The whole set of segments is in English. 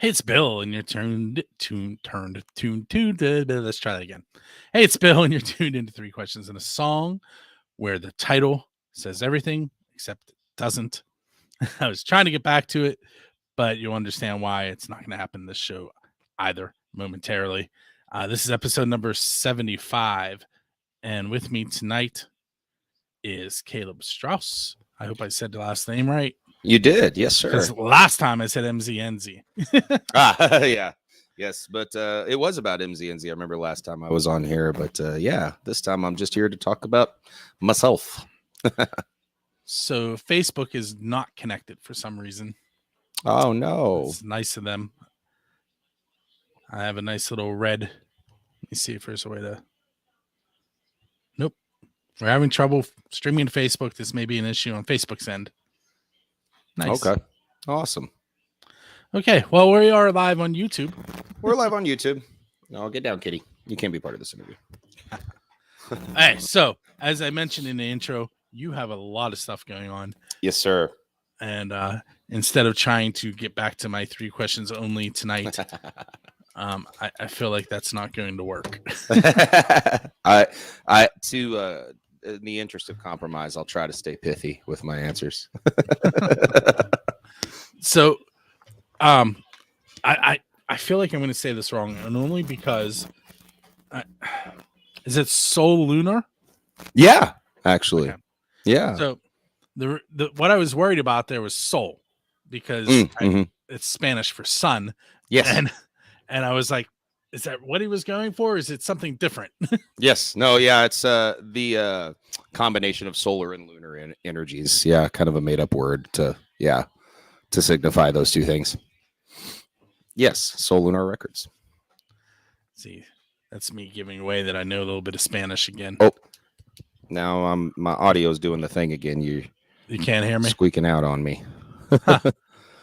Hey, it's Bill, and you're let's try that again. Hey, it's Bill, and you're tuned into 3 Questions and a Song, where the title says everything, except it doesn't. I was trying to get back to it, but you'll understand why it's not going to happen in this show either momentarily. This is episode number 75, and with me tonight is Caleb Straus. I hope I said the last name right. You did, yes, sir. Because last time I said EMZY ENZY. Yeah, yes, but it was about EMZY ENZY. I remember last time I was on here, but yeah, this time I'm just here to talk about myself. So Facebook is not connected for some reason. Oh no! It's nice of them. I have a nice little red. Let me see if there's a way to. Nope. We're having trouble streaming to Facebook. This may be an issue on Facebook's end. Nice. Okay. Awesome. Okay. Well, we are live on YouTube. We're live on YouTube. No, get down, kitty. You can't be part of this interview. Hey, so as I mentioned in the intro, you have a lot of stuff going on. Yes, sir. And instead of trying to get back to my 3 questions only tonight, I feel like that's not going to work. In the interest of compromise, I'll try to stay pithy with my answers. So, I feel like I'm going to say this wrong, and only because is it Solunar? Yeah, actually, okay. Yeah. So the what I was worried about there was soul, because it's Spanish for sun. Yes, and I was like, is that what he was going for? Is it something different? Yes. No. Yeah. It's the combination of solar and lunar energies. Yeah. Kind of a made up word to signify those two things. Yes. Solunar Records. See, that's me giving away that I know a little bit of Spanish again. Oh, now my audio's doing the thing again. You can't hear me? Squeaking out on me.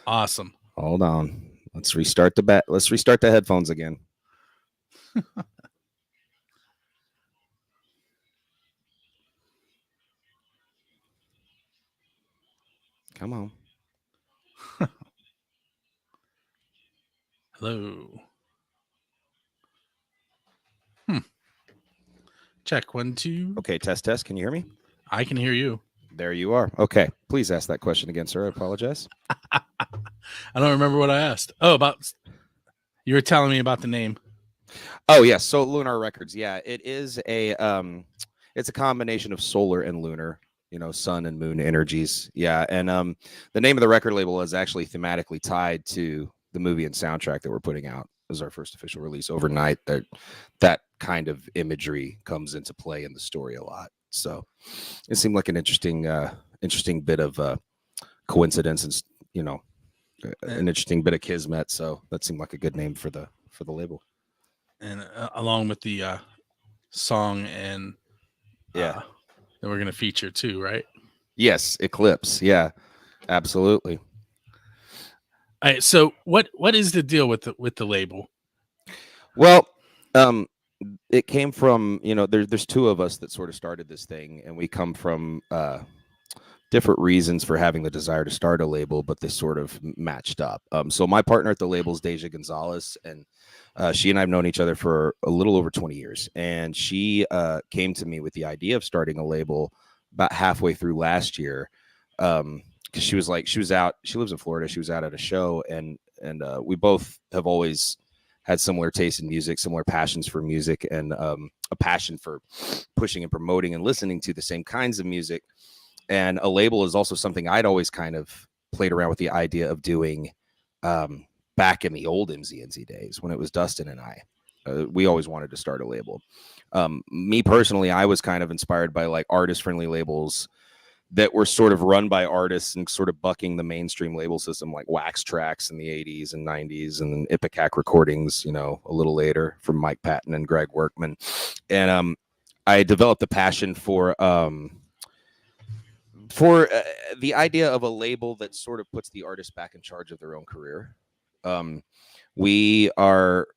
Awesome. Hold on. Let's restart Let's restart the headphones again. Come on. Hello. Check 1 2. Okay, test. Can you hear me? I can hear you. There you are. Okay, please ask that question again, sir. I apologize. I don't remember what I asked. Oh, you were telling me about the name. Oh yes, so Solunar Records. Yeah, it is it's a combination of solar and lunar, sun and moon energies. Yeah, and the name of the record label is actually thematically tied to the movie and soundtrack that we're putting out. It was our first official release overnight. That kind of imagery comes into play in the story a lot. So it seemed like an interesting bit of coincidence, and an interesting bit of kismet. So that seemed like a good name for the label. And along with the song and that we're going to feature too, right? Yes, Eclipse. Yeah, absolutely. All right, so what is the deal with the label? Well, it came from, there's 2 of us that sort of started this thing, and we come from different reasons for having the desire to start a label, but they sort of matched up. So my partner at the label is Deja Gonzalez, and she and I have known each other for a little over 20 years. And she came to me with the idea of starting a label about halfway through last year. Because she lives in Florida. She was out at a show, and we both have always had similar tastes in music, similar passions for music, and a passion for pushing and promoting and listening to the same kinds of music. And a label is also something I'd always kind of played around with the idea of doing back in the old EMZY ENZY days when it was Dustin and I. We always wanted to start a label. Me personally, I was kind of inspired by like artist-friendly labels that were sort of run by artists and sort of bucking the mainstream label system, like Wax Trax in the 80s and 90s, and then Ipecac Recordings, a little later, from Mike Patton and Greg Workman. And I developed a passion for the idea of a label that sort of puts the artist back in charge of their own career. We are,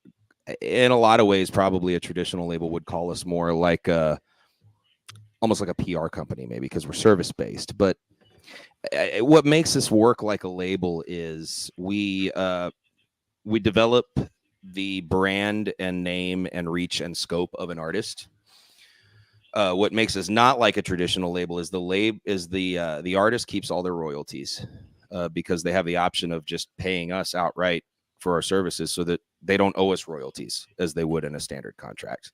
in a lot of ways, probably a traditional label would call us more like almost like a PR company, maybe, because we're service based. But what makes us work like a label is we we develop the brand and name and reach and scope of an artist. What makes us not like a traditional label is the artist keeps all their royalties because they have the option of just paying us outright for our services, so that they don't owe us royalties as they would in a standard contract.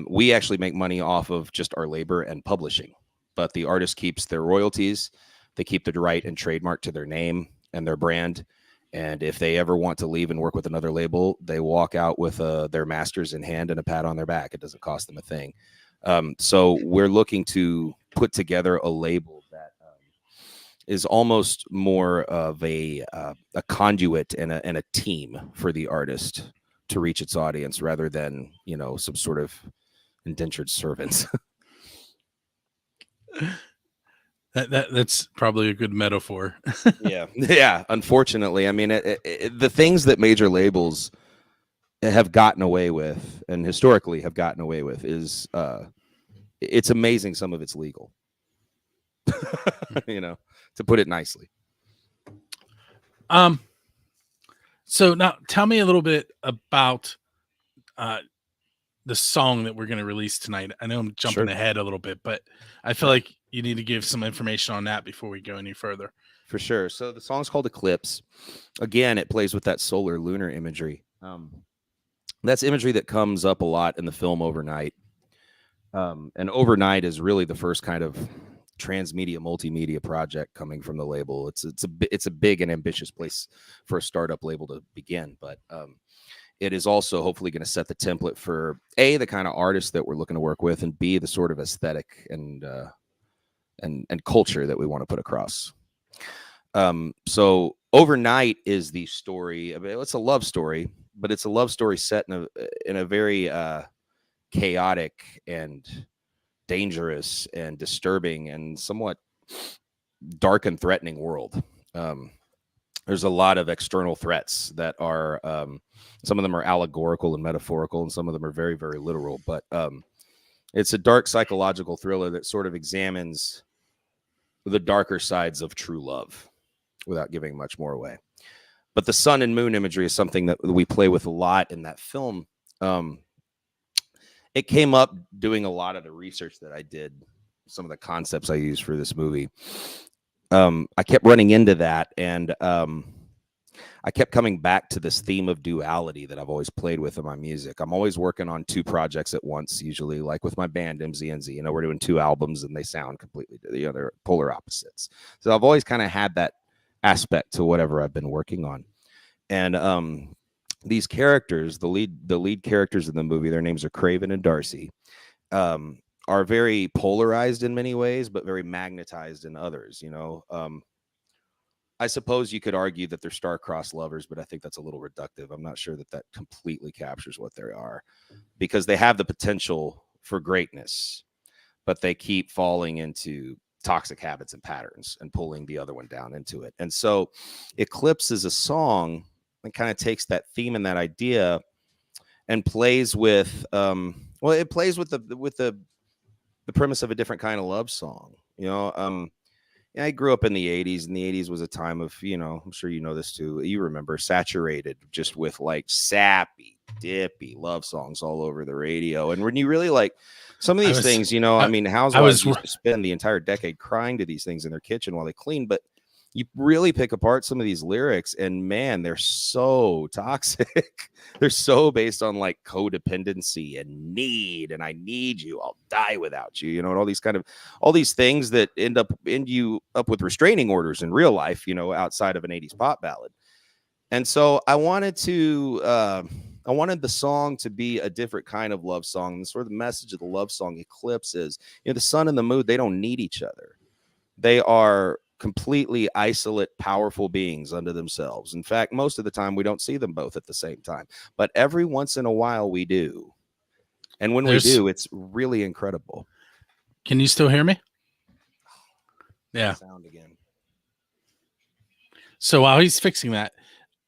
We actually make money off of just our labor and publishing, but the artist keeps their royalties. They keep the right and trademark to their name and their brand. And if they ever want to leave and work with another label, they walk out with their masters in hand and a pat on their back. It doesn't cost them a thing. So we're looking to put together a label that is almost more of a conduit and a team for the artist to reach its audience, rather than, you know, some sort of indentured servants. That's probably a good metaphor. Yeah. Unfortunately, I mean, the things that major labels have gotten away with, and historically have gotten away with, is it's amazing. Some of it's legal, you know, to put it nicely. So now tell me a little bit about the song that we're going to release tonight. I know I'm jumping ahead a little bit, but I feel like you need to give some information on that before we go any further. For sure. So the song's called Eclipse. Again, it plays with that solar lunar imagery. That's imagery that comes up a lot in the film Overnight. And Overnight is really the first kind of transmedia, multimedia project coming from the label. It's a big and ambitious place for a startup label to begin, but it is also hopefully going to set the template for A, the kind of artists that we're looking to work with, and B, the sort of aesthetic and culture that we want to put across. So Overnight is the story. I mean, it's a love story, but it's a love story set in a very chaotic and dangerous and disturbing and somewhat dark and threatening world. There's a lot of external threats that are, some of them are allegorical and metaphorical, and some of them are very, very literal. But it's a dark psychological thriller that sort of examines the darker sides of true love without giving much more away. But the sun and moon imagery is something that we play with a lot in that film. It came up doing a lot of the research that I did, some of the concepts I used for this movie. I kept running into that, and I kept coming back to this theme of duality that I've always played with in my music. I'm always working on two projects at once, usually, like with my band EMZY ENZY. You know, we're doing two albums and they sound completely, you know, they're polar opposites. So I've always kind of had that aspect to whatever I've been working on. And these characters, the lead characters in the movie, their names are Craven and Darcy, are very polarized in many ways, but very magnetized in others. You know, I suppose you could argue that they're star-crossed lovers, but I think that's a little reductive. I'm not sure that completely captures what they are, because they have the potential for greatness, but they keep falling into toxic habits and patterns and pulling the other one down into it. And so Eclipse is a song that kind of takes that theme and that idea and plays with, it plays with the premise of a different kind of love song. You know, I grew up in the 80s, and the 80s was a time of, you know, I'm sure you know this too. You remember, saturated just with like sappy, dippy love songs all over the radio. And when you really like some of these things, you know, I mean, housewives used to spend the entire decade crying to these things in their kitchen while they clean. But you really pick apart some of these lyrics, and man, they're so toxic. They're so based on like codependency and need, and I need you, I'll die without you, you know, and all these things that end you up with restraining orders in real life, you know, outside of an 80s pop ballad. And so I wanted the song to be a different kind of love song. And sort of the message of the love song Eclipse is, you know, the sun and the moon, they don't need each other. They are completely isolate, powerful beings unto themselves. In fact, most of the time we don't see them both at the same time, but every once in a while we do. And when we do, it's really incredible. Can you still hear me? Yeah. Sound again. So while he's fixing that,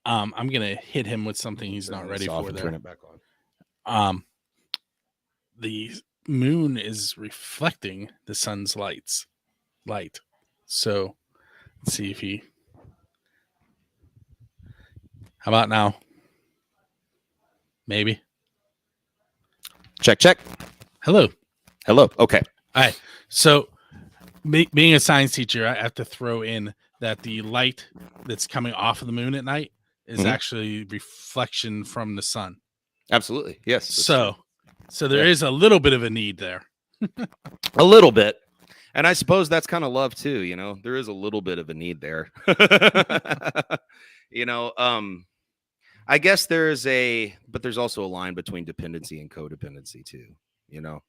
I'm gonna hit him with something he's not ready for. There. Turn it back on. The moon is reflecting the sun's light. So let's see if he. How about now? Maybe. Check, check. Hello. Hello. Okay. All right. So, being a science teacher, I have to throw in that the light that's coming off of the moon at night is actually reflection from the sun. Absolutely. Yes. So there is a little bit of a need there. A little bit. And I suppose that's kind of love too, you know. There is a little bit of a need there. You know, I guess but there's also a line between dependency and codependency too, you know.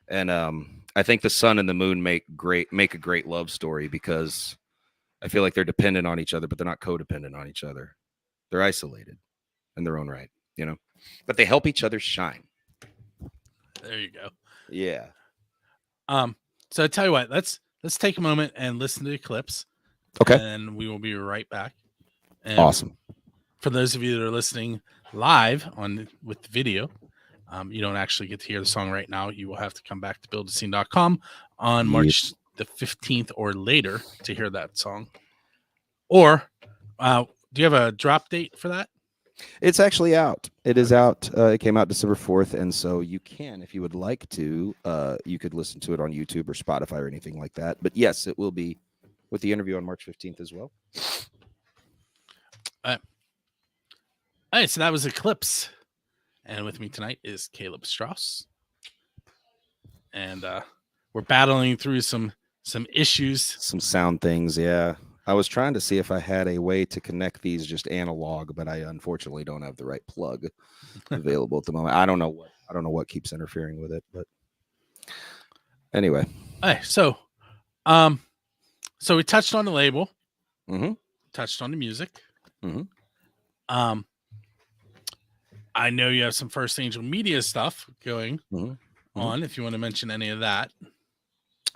And I think the sun and the moon make a great love story because I feel like they're dependent on each other, but they're not codependent on each other. They're isolated in their own right, you know. But they help each other shine. There you go. Yeah. So I tell you what, let's take a moment and listen to Eclipse. Okay. And we will be right back. And awesome. For those of you that are listening live with the video, you don't actually get to hear the song right now. You will have to come back to buildascene.com on March the 15th or later to hear that song. Or do you have a drop date for that? It's actually out. It is out. It came out December 4th. And so you can, if you would like to, you could listen to it on YouTube or Spotify or anything like that. But yes, it will be with the interview on March 15th as well. All right. So that was Eclipse. And with me tonight is Caleb Straus. And we're battling through some issues. Some sound things, yeah. I was trying to see if I had a way to connect these just analog, but I unfortunately don't have the right plug available at the moment. I don't know what keeps interfering with it, but anyway. Okay, so we touched on the label, touched on the music. I know you have some First Angel Media stuff going on. If you want to mention any of that.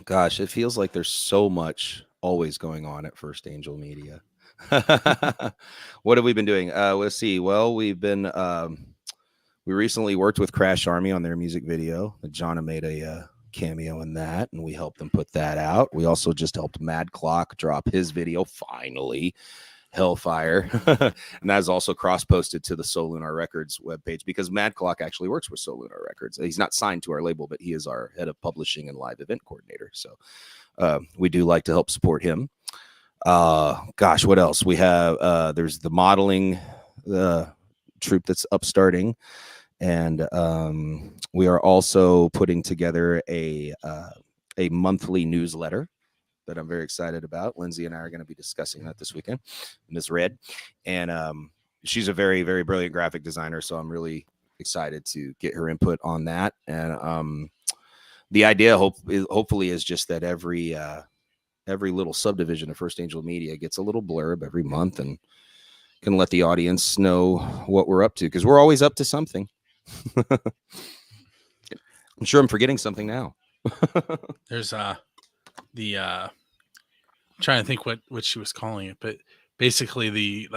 Gosh, it feels like there's so much always going on at First Angel Media. What have we been doing? Let's see. Well, we've been we recently worked with Crash Army on their music video. Jonna made a cameo in that, and we helped them put that out. We also just helped Mad Clock drop his video finally, Hellfire, and that is also cross-posted to the Solunar Records webpage because Mad Clock actually works with Solunar Records. He's not signed to our label, but he is our head of publishing and live event coordinator. So we do like to help support him. Gosh, what else? We have there's the modeling troupe that's upstarting, and we are also putting together a monthly newsletter that I'm very excited about. Lindsay and I are going to be discussing that this weekend. Ms. Red, and she's a very, very brilliant graphic designer, so I'm really excited to get her input on that. And the idea hopefully is just that every little subdivision of First Angel Media gets a little blurb every month and can let the audience know what we're up to, because we're always up to something. I'm sure I'm forgetting something now. There's I'm trying to think what she was calling it, but basically the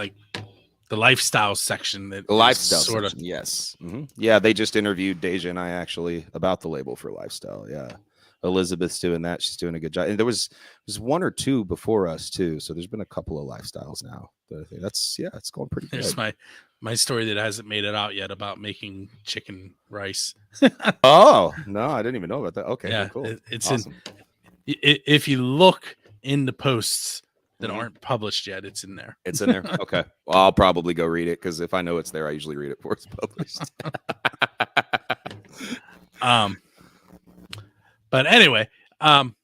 lifestyle section. That the lifestyle sort section, yes. Yeah, they just interviewed Deja and I actually about the label for lifestyle. Yeah, Elizabeth's doing that. She's doing a good job, and there's one or two before us too, so there's been a couple of lifestyles now. But I think it's going pretty good. There's my story that hasn't made it out yet about making chicken rice. Oh no, I didn't even know about that. Okay, yeah, cool. It's awesome. If you look in the posts that aren't published yet, it's in there. It's in there. Okay, well, I'll probably go read it, because if I know it's there, I usually read it before it's published. But anyway, I'm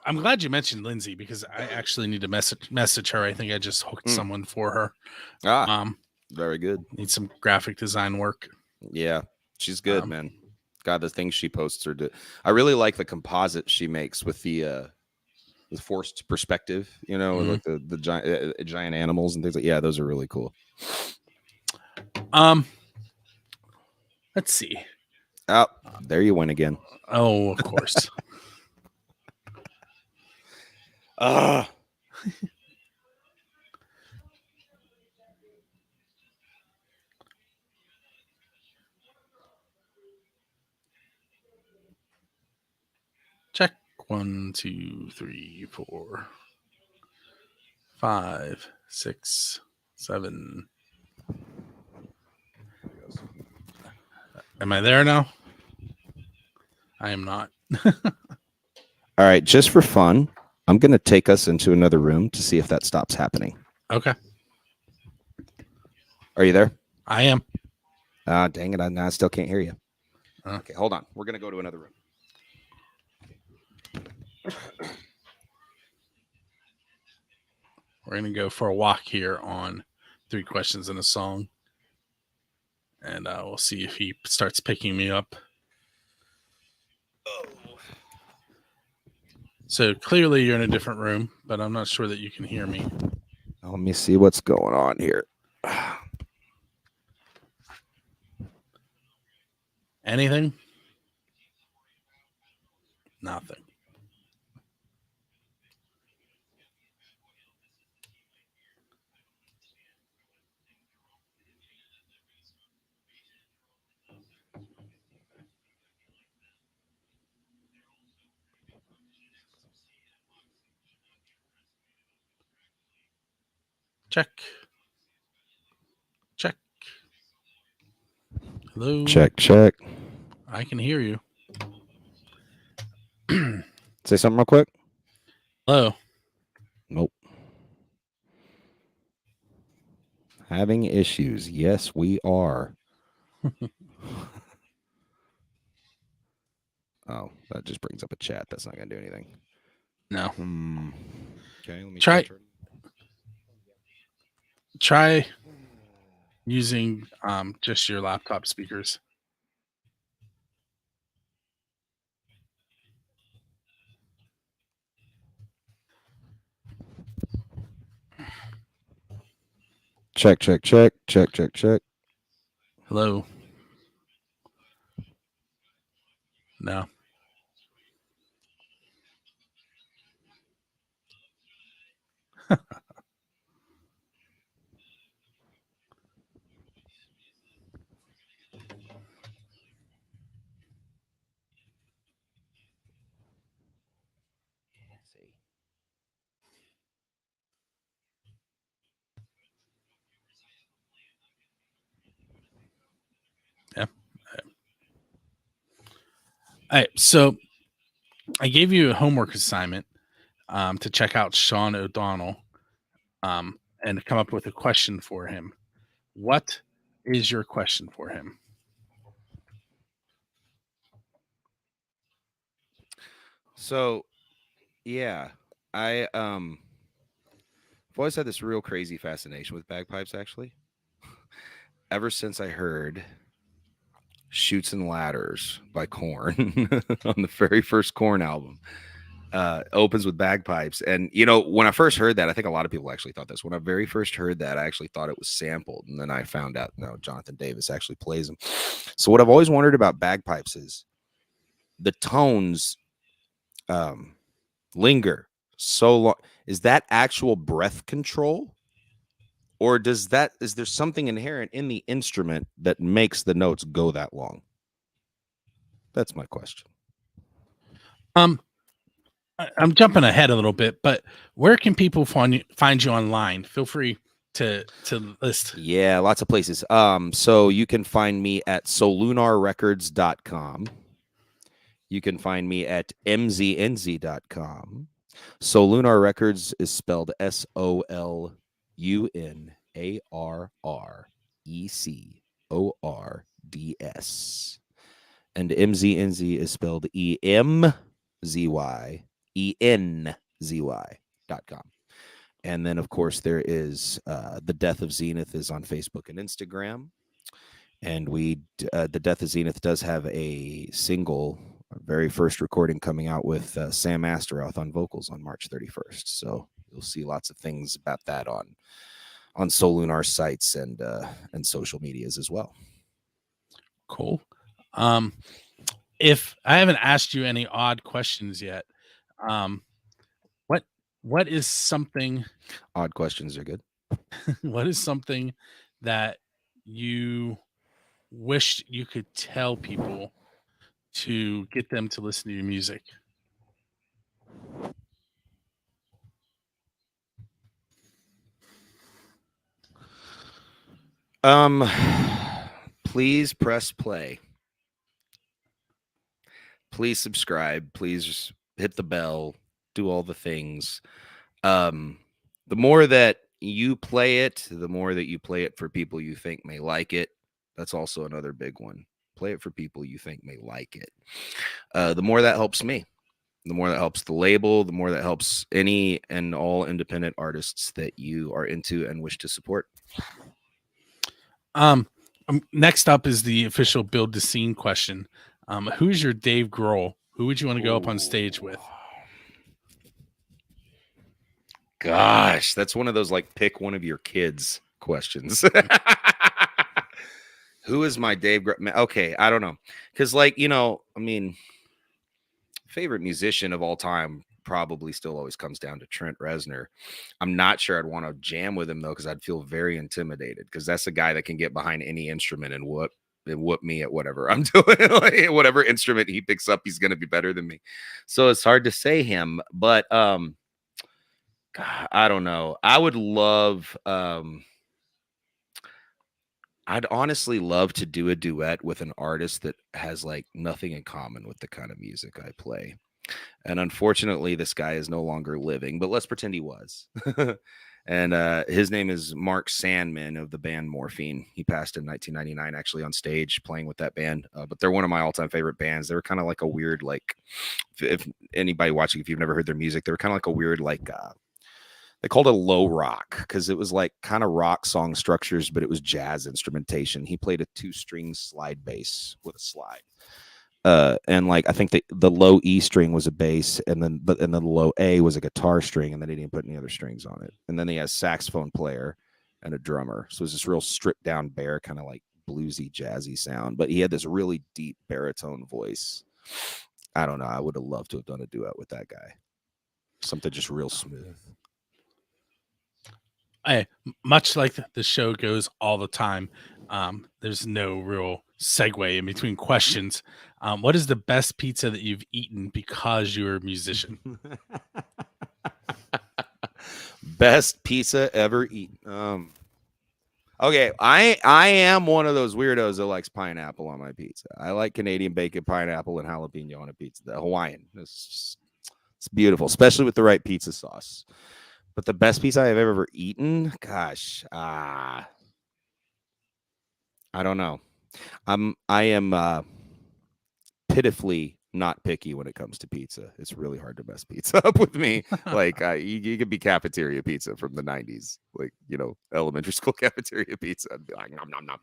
glad you mentioned Lindsay, because I actually need to message her. I think I just hooked someone for her. Very good. Need some graphic design work. Yeah, she's good, man. God, the things she posts are good. I really like the composite she makes with the forced perspective, like the giant animals and things like. Yeah, those are really cool. Let's see. Oh, there you went again. Oh, of course. Check 1, 2, 3, 4, 5, 6, 7. Am I there now? I am not. All right, just for fun, I'm going to take us into another room to see if that stops happening. Okay. Are you there? I am. Dang it, I still can't hear you. Uh. Okay, hold on. We're going to go to another room. We're going to go for a walk here on 3 questions in a song. And we'll see if he starts picking me up. So clearly you're in a different room, but I'm not sure that you can hear me. Let me see what's going on here. Anything? Nothing. Check. Check. Hello? Check, check. I can hear you. Say something real quick. Hello? Nope. Having issues. Yes, we are. Oh, that just brings up a chat. That's not going to do anything. No. Okay, let me try using just your laptop speakers. Check, check, check, check, check, check. Hello? No. Yeah. All right. So I gave you a homework assignment to check out Sean O'Donnell and come up with a question for him. What is your question for him? So, yeah, I've always had this real crazy fascination with bagpipes, actually. Ever since I heard Chutes and Ladders by Korn on the very first Korn album, opens with bagpipes. And, you know, when I first heard that, I think a lot of people actually thought this. When I very first heard that, I actually thought it was sampled. And then I found out, no, Jonathan Davis actually plays them. So what I've always wondered about bagpipes is the tones linger so long. Is that actual breath control? Or is there something inherent in the instrument that makes the notes go that long? That's my question. I'm jumping ahead a little bit, but where can people find you online? Feel free to list. Yeah, lots of places. So you can find me at solunarrecords.com. You can find me at EMZY ENZY.com. Solunar Records is spelled SOLUNARECORDS. And EMZY ENZY is spelled EMZYENZY.com. And then, of course, there is the Death of Zenith is on Facebook and Instagram. And the Death of Zenith does have a single, very first recording coming out with Sam Astaroth on vocals on March 31st. So you'll see lots of things about that on Solunar sites and social medias as well. Cool. If I haven't asked you any odd questions yet, what is something? Odd questions are good. What is something that you wish you could tell people to get them to listen to your music? Please press play. Please subscribe. Please hit the bell. Do all the things. The more that you play it, the more that you play it for people you think may like it. That's also another big one. Play it for people you think may like it. The more that helps me, the more that helps the label, the more that helps any and all independent artists that you are into and wish to support. Next up is the official build the scene question. Who's your Dave Grohl? Who would you want to go up on stage with? Gosh, that's one of those like pick one of your kids questions. Who is my Dave Grohl? Okay, I don't know. Because, like, you know, I mean, favorite musician of all time probably still always comes down to Trent Reznor. I'm not sure I'd want to jam with him, though, because I'd feel very intimidated, because that's a guy that can get behind any instrument and whoop me at whatever I'm doing. Like, whatever instrument he picks up, he's going to be better than me. So it's hard to say him, but God, I don't know. I would love I'd honestly love to do a duet with an artist that has like nothing in common with the kind of music I play. And unfortunately, this guy is no longer living, but let's pretend he was. And his name is Mark Sandman of the band Morphine. He passed in 1999, actually on stage playing with that band. But they're one of my all-time favorite bands. They were kind of like a weird, like, if anybody watching, if you've never heard their music, they were kind of like a weird, like, they called it low rock because it was like kind of rock song structures, but it was jazz instrumentation. He played a 2-string slide bass with a slide. And like I think the low E string was a bass, and then the low A was a guitar string, and then he didn't put any other strings on it. And then he has saxophone player and a drummer. So it was this real stripped down, bare kind of like bluesy, jazzy sound. But he had this really deep baritone voice. I don't know. I would have loved to have done a duet with that guy. Something just real smooth. Much like the show goes all the time, there's no real segue in between questions. What is the best pizza that you've eaten because you're a musician? Best pizza ever eaten. Okay, I am one of those weirdos that likes pineapple on my pizza. I like Canadian bacon, pineapple, and jalapeno on a pizza. The Hawaiian, it's beautiful, especially with the right pizza sauce. But the best pizza I've ever eaten, gosh, I don't know. I am pitifully not picky when it comes to pizza. It's really hard to mess pizza up with me. Like you could be cafeteria pizza from the 90s, like, you know, elementary school cafeteria pizza. I'd be like, nom nom nom.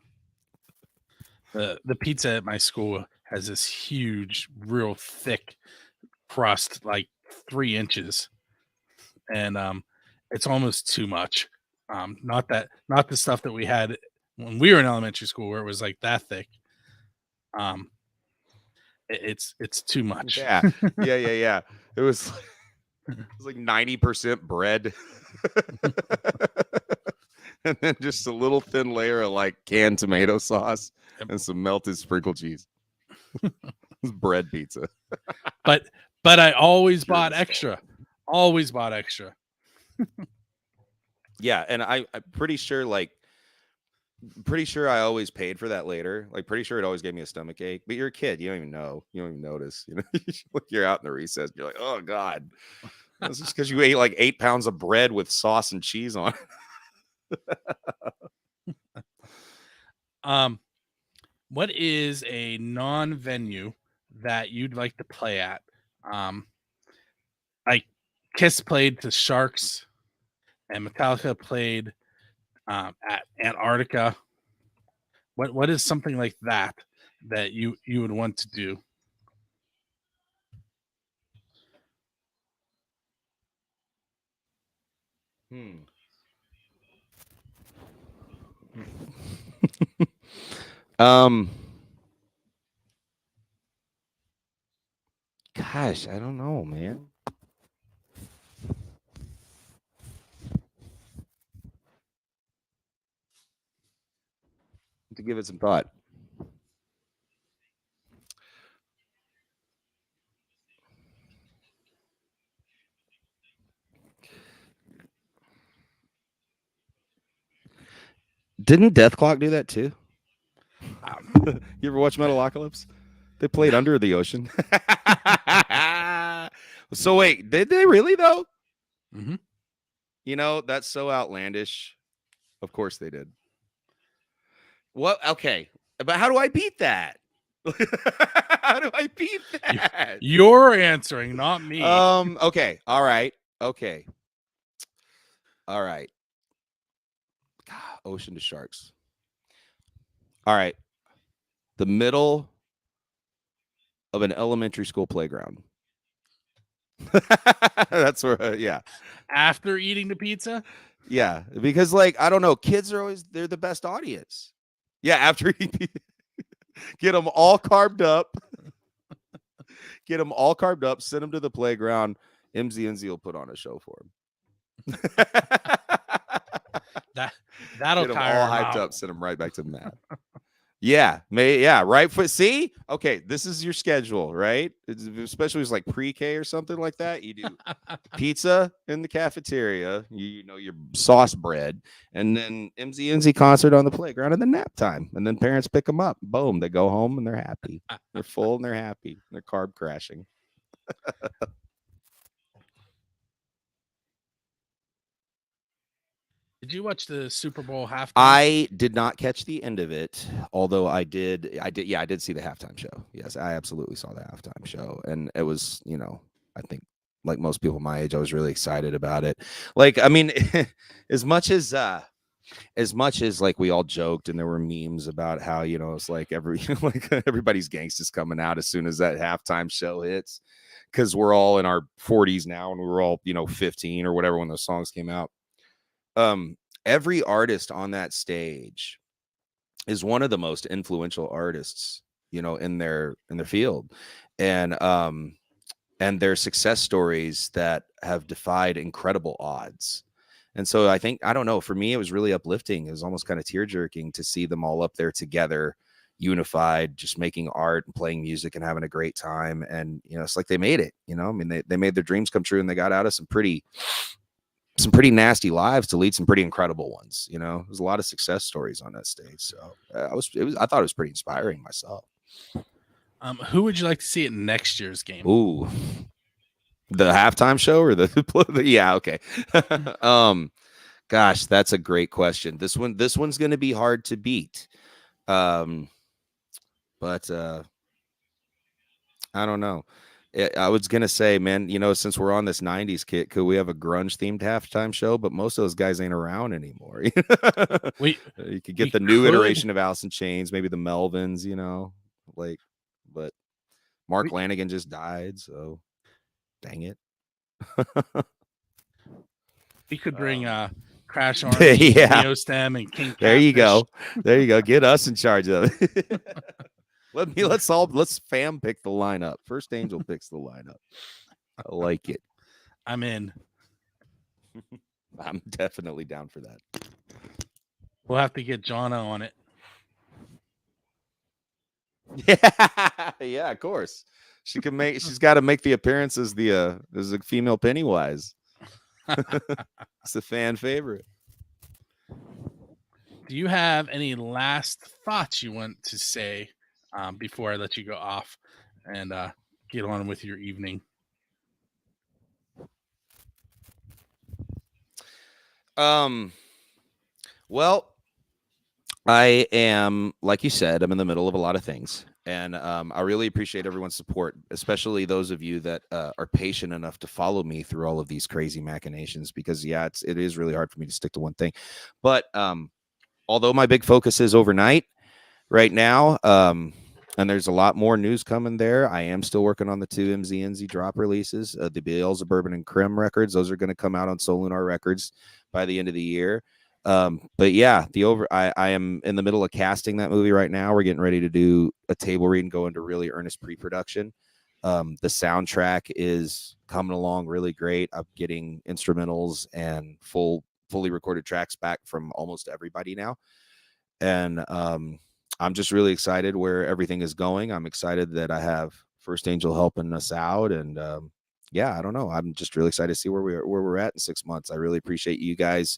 The pizza at my school has this huge, real thick crust, like 3 inches, and it's almost too much. Not the stuff that we had when we were in elementary school where it was like that thick. It's too much. Yeah. It was like 90% bread. And then just a little thin layer of like canned tomato sauce and some melted sprinkled cheese. Bread pizza. But I always bought extra. Always bought extra. Yeah, and I'm pretty sure I always paid for that later. Like, pretty sure it always gave me a stomach ache. But you're a kid, you don't even know. You don't even notice. You know, you're out in the recess. You're like, oh God. It's just because you ate like 8 pounds of bread with sauce and cheese on it. What is a non-venue that you'd like to play at? Like Kiss played the Sharks, and Metallica played at Antarctica. What is something like that you would want to do? Gosh, I don't know, man. To give it some thought. Didn't Death Clock do that too? Um, You ever watch Metalocalypse? They played Under the Ocean. So wait, did they really though? mhm. You know, that's so outlandish. Of course they did. What? Okay, but how do I beat that? How do I beat that? You're answering, not me. Okay. All right. Okay. All right. God, Ocean to Sharks. All right. The middle of an elementary school playground. That's where, yeah. After eating the pizza? Yeah. Because, like, I don't know, kids are always, they're the best audience. Yeah. After you get them all carved up, send them to the playground. EMZY ENZY will put on a show for them. That'll get them tire all hyped up, send them right back to Matt. Yeah, right foot. See, okay, this is your schedule, right? Especially it's like pre-K or something like that. You do pizza in the cafeteria, you know your sauce bread, and then EMZY ENZY concert on the playground, and then nap time, and then parents pick them up. Boom, they go home and they're happy. They're full and they're happy. They're carb crashing. Did you watch the Super Bowl halftime? I did not catch the end of it, although I did see the halftime show. Yes, I absolutely saw the halftime show. And it was, you know, I think like most people my age, I was really excited about it. Like, I mean, as much as like we all joked and there were memes about how, you know, it's like like everybody's gangsters coming out as soon as that halftime show hits, because we're all in our 40s now and we were all, you know, 15 or whatever when those songs came out. Every artist on that stage is one of the most influential artists, you know, in their field, and their success stories that have defied incredible odds. And so I think, I don't know, for me it was really uplifting. It was almost kind of tear-jerking to see them all up there together, unified, just making art and playing music and having a great time. And, you know, it's like they made it, you know, I mean, they made their dreams come true and they got out of some pretty nasty lives to lead some pretty incredible ones. You know, there's a lot of success stories on that stage. So I thought it was pretty inspiring myself. Who would you like to see at next year's game? Ooh, the halftime show or the yeah. Okay. Gosh, that's a great question. This one's going to be hard to beat. But I don't know. I was gonna say, man, you know, since we're on this 90s kit, could we have a grunge themed halftime show? But most of those guys ain't around anymore. You could get the new iteration of Alice in Chains, maybe the Melvins, you know, like, but Mark Lanigan just died, so dang it. We could bring Crash Army, yeah, Neostem, and King. There you go. There you go. Get us in charge of it. Let's fam pick the lineup. First Angel picks the lineup. I like it. I'm in. I'm definitely down for that. We'll have to get Jonna on it. Yeah, of course. She's got to make the appearance as a female Pennywise. It's a fan favorite. Do you have any last thoughts you want to say before I let you go off and get on with your evening? Well, I am, like you said, I'm in the middle of a lot of things, and I really appreciate everyone's support, especially those of you that are patient enough to follow me through all of these crazy machinations, because yeah, it is really hard for me to stick to one thing. But although my big focus is overnight right now, and there's a lot more news coming there, I am still working on the 2 EMZY ENZY drop releases, the Beelzebub Bourbon and Creme records. Those are going to come out on Solunar Records by the end of the year. But yeah, I am in the middle of casting that movie right now. We're getting ready to do a table read and go into really earnest pre-production. The soundtrack is coming along really great. I'm getting instrumentals and fully recorded tracks back from almost everybody now. And I'm just really excited where everything is going. I'm excited that I have First Angel helping us out. And yeah, I don't know. I'm just really excited to see where we're at in 6 months. I really appreciate you guys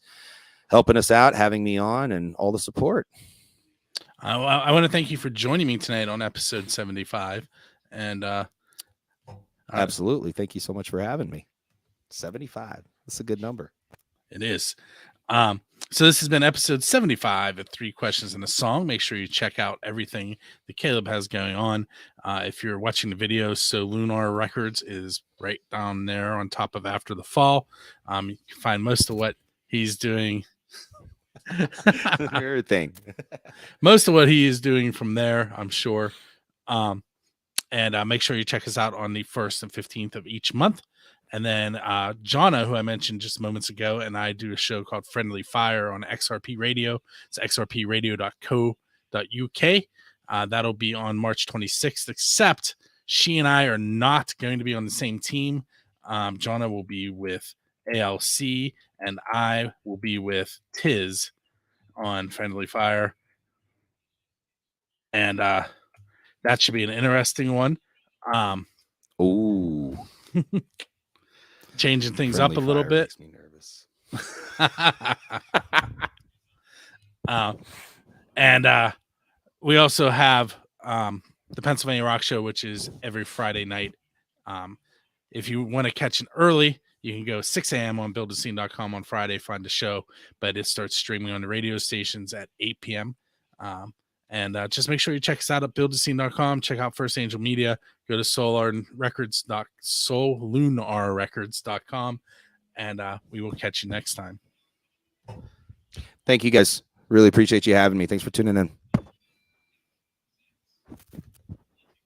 helping us out, having me on, and all the support. I want to thank you for joining me tonight on episode 75. And absolutely. Thank you so much for having me. 75. That's a good number. It is. So this has been episode 75 of 3 Questions and a Song. Make sure you check out everything that Caleb has going on. If you're watching the video, Solunar Records is right down there on top of After the Fall. You can find most of what he's doing. Everything. Most of what he is doing from there, I'm sure. And make sure you check us out on the 1st and 15th of each month. And then Jonna, who I mentioned just moments ago, and I do a show called Friendly Fire on XRP Radio. It's xrpradio.co.uk. That'll be on March 26th, except she and I are not going to be on the same team. Jonna will be with ALC, and I will be with Tiz on Friendly Fire. And that should be an interesting one. Ooh. Changing things up a little bit. Makes me nervous. And we also have the Pennsylvania Rock Show, which is every Friday night. If you want to catch it early, you can go 6 a.m. on buildascene.com on Friday, find the show, but it starts streaming on the radio stations at 8 p.m. And just make sure you check us out at buildascene.com. Check out First Angel Media. Go to solunarrecords.com, and we will catch you next time. Thank you, guys. Really appreciate you having me. Thanks for tuning in.